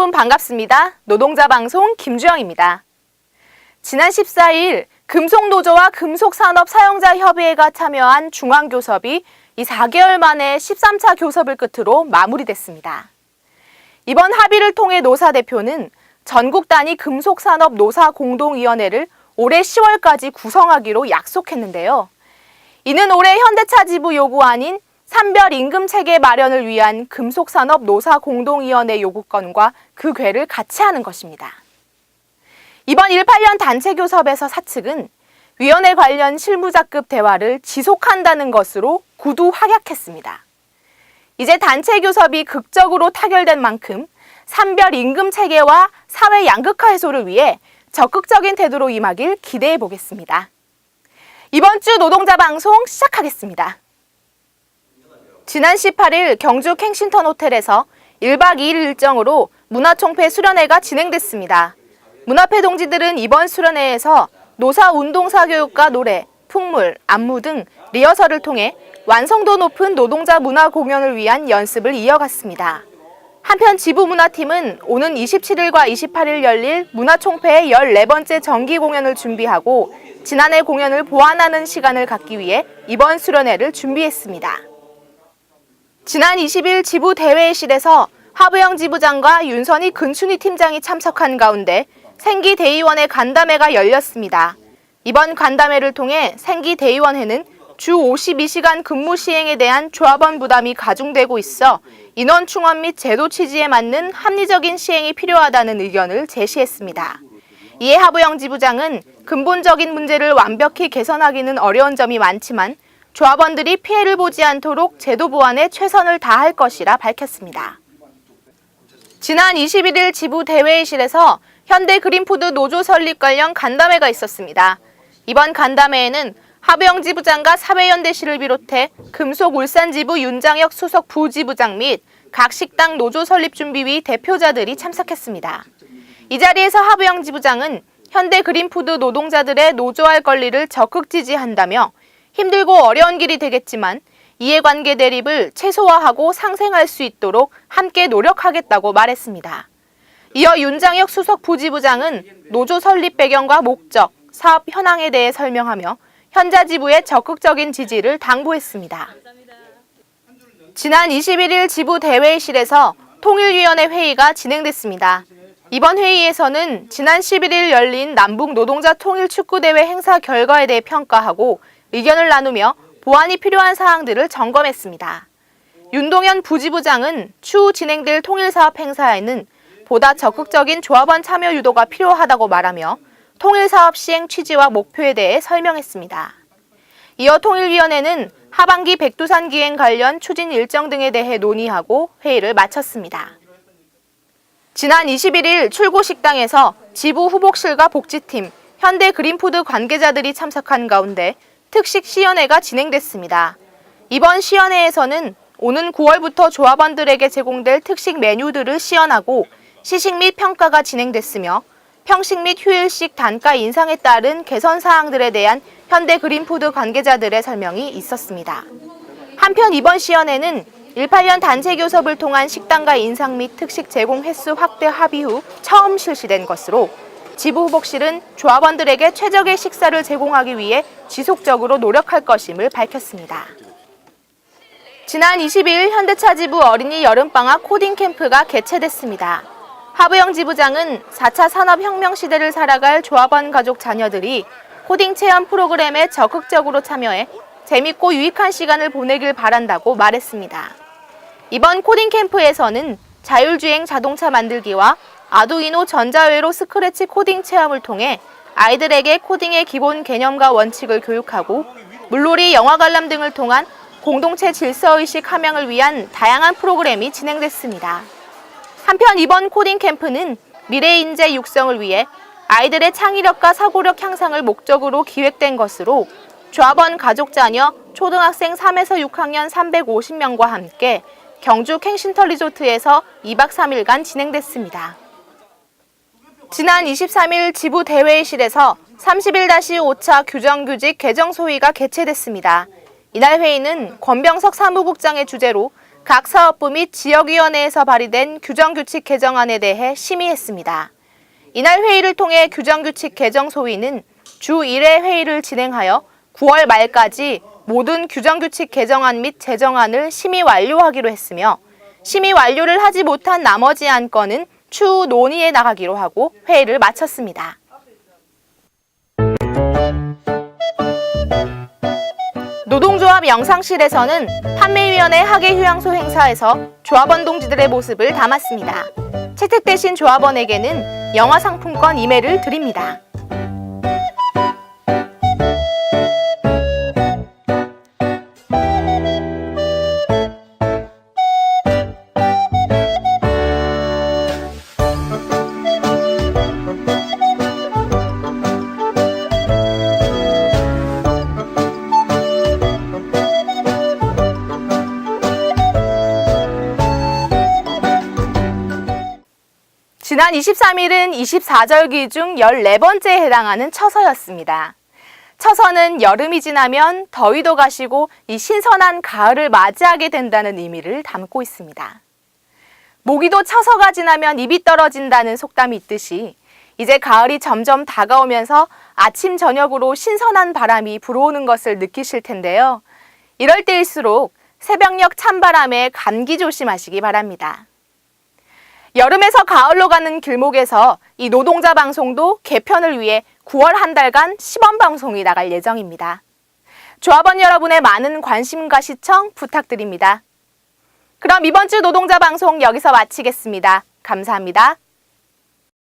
여러분 반갑습니다. 노동자 방송 김주영입니다. 지난 14일 금속노조와 금속산업사용자협의회가 참여한 중앙교섭이 이 4개월 만에 13차 교섭을 끝으로 마무리됐습니다. 이번 합의를 통해 노사 대표는 전국 단위 금속산업 노사공동위원회를 올해 10월까지 구성하기로 약속했는데요. 이는 올해 현대차 지부 요구안인 산별 임금 체계 마련을 위한 금속산업 노사공동위원회 요구건과 그 궤를 같이 하는 것입니다. 이번 18년 단체 교섭에서 사측은 위원회 관련 실무자급 대화를 지속한다는 것으로 구두 확약했습니다. 이제 단체 교섭이 극적으로 타결된 만큼 산별 임금 체계와 사회 양극화 해소를 위해 적극적인 태도로 임하길 기대해 보겠습니다. 이번 주 노동자 방송 시작하겠습니다. 지난 18일 경주 켄싱턴 호텔에서 1박 2일 일정으로 문화총회 수련회가 진행됐습니다. 문화패 동지들은 이번 수련회에서 노사운동사 교육과 노래, 풍물, 안무 등 리허설을 통해 완성도 높은 노동자 문화 공연을 위한 연습을 이어갔습니다. 한편 지부문화팀은 오는 27일과 28일 열릴 문화총회의 14번째 정기 공연을 준비하고 지난해 공연을 보완하는 시간을 갖기 위해 이번 수련회를 준비했습니다. 지난 20일 지부 대회실에서 하부영 지부장과 윤선희 근춘희 팀장이 참석한 가운데 생기대의원회 간담회가 열렸습니다. 이번 간담회를 통해 생기대의원회는 주 52시간 근무 시행에 대한 조합원 부담이 가중되고 있어 인원 충원 및 제도 취지에 맞는 합리적인 시행이 필요하다는 의견을 제시했습니다. 이에 하부영 지부장은 근본적인 문제를 완벽히 개선하기는 어려운 점이 많지만 조합원들이 피해를 보지 않도록 제도 보완에 최선을 다할 것이라 밝혔습니다. 지난 21일 지부 대회의실에서 현대그린푸드 노조 설립 관련 간담회가 있었습니다. 이번 간담회에는 하부영 지부장과 사회연대실을 비롯해 금속울산지부 윤장혁 수석 부지부장 및 각 식당 노조 설립 준비위 대표자들이 참석했습니다. 이 자리에서 하부영 지부장은 현대그린푸드 노동자들의 노조할 권리를 적극 지지한다며 힘들고 어려운 길이 되겠지만 이해관계 대립을 최소화하고 상생할 수 있도록 함께 노력하겠다고 말했습니다. 이어 윤장혁 수석 부지부장은 노조 설립 배경과 목적, 사업 현황에 대해 설명하며 현자 지부의 적극적인 지지를 당부했습니다. 지난 21일 지부 대회의실에서 통일위원회 회의가 진행됐습니다. 이번 회의에서는 지난 11일 열린 남북 노동자 통일 축구대회 행사 결과에 대해 평가하고 의견을 나누며 보완이 필요한 사항들을 점검했습니다. 윤동현 부지부장은 추후 진행될 통일사업 행사에는 보다 적극적인 조합원 참여 유도가 필요하다고 말하며 통일사업 시행 취지와 목표에 대해 설명했습니다. 이어 통일위원회는 하반기 백두산 기행 관련 추진 일정 등에 대해 논의하고 회의를 마쳤습니다. 지난 21일 출고식당에서 지부 후복실과 복지팀, 현대그린푸드 관계자들이 참석한 가운데 특식 시연회가 진행됐습니다. 이번 시연회에서는 오는 9월부터 조합원들에게 제공될 특식 메뉴들을 시연하고 시식 및 평가가 진행됐으며 평식 및 휴일식 단가 인상에 따른 개선 사항들에 대한 현대그린푸드 관계자들의 설명이 있었습니다. 한편 이번 시연회는 18년 단체 교섭을 통한 식단가 인상 및 특식 제공 횟수 확대 합의 후 처음 실시된 것으로 지부 후복실은 조합원들에게 최적의 식사를 제공하기 위해 지속적으로 노력할 것임을 밝혔습니다. 지난 20일 현대차 지부 어린이 여름방학 코딩 캠프가 개최됐습니다. 하부영 지부장은 4차 산업혁명 시대를 살아갈 조합원 가족 자녀들이 코딩 체험 프로그램에 적극적으로 참여해 재밌고 유익한 시간을 보내길 바란다고 말했습니다. 이번 코딩 캠프에서는 자율주행 자동차 만들기와 아두이노 전자회로 스크래치 코딩 체험을 통해 아이들에게 코딩의 기본 개념과 원칙을 교육하고 물놀이, 영화 관람 등을 통한 공동체 질서의식 함양을 위한 다양한 프로그램이 진행됐습니다. 한편 이번 코딩 캠프는 미래 인재 육성을 위해 아이들의 창의력과 사고력 향상을 목적으로 기획된 것으로 조합원 가족 자녀 초등학생 3에서 6학년 350명과 함께 경주 켄싱턴 리조트에서 2박 3일간 진행됐습니다. 지난 23일 지부 대회의실에서 31-5차 규정규직 개정 소위가 개최됐습니다. 이날 회의는 권병석 사무국장의 주재로 각 사업부 및 지역위원회에서 발의된 규정규칙 개정안에 대해 심의했습니다. 이날 회의를 통해 규정규칙 개정 소위는 주 1회 회의를 진행하여 9월 말까지 모든 규정규칙 개정안 및 제정안을 심의 완료하기로 했으며 심의 완료를 하지 못한 나머지 안건은 추후 논의해 나가기로 하고 회의를 마쳤습니다. 노동조합 영상실에서는 판매위원회 학예휴양소 행사에서 조합원 동지들의 모습을 담았습니다. 채택되신 조합원에게는 영화상품권 2매를 드립니다. 지난 23일은 24절기 중 14번째에 해당하는 처서였습니다. 처서는 여름이 지나면 더위도 가시고 이 신선한 가을을 맞이하게 된다는 의미를 담고 있습니다. 모기도 처서가 지나면 입이 떨어진다는 속담이 있듯이 이제 가을이 점점 다가오면서 아침 저녁으로 신선한 바람이 불어오는 것을 느끼실 텐데요. 이럴 때일수록 새벽녘 찬바람에 감기 조심하시기 바랍니다. 여름에서 가을로 가는 길목에서 이 노동자 방송도 개편을 위해 9월 한 달간 시범 방송이 나갈 예정입니다. 조합원 여러분의 많은 관심과 시청 부탁드립니다. 그럼 이번 주 노동자 방송 여기서 마치겠습니다. 감사합니다.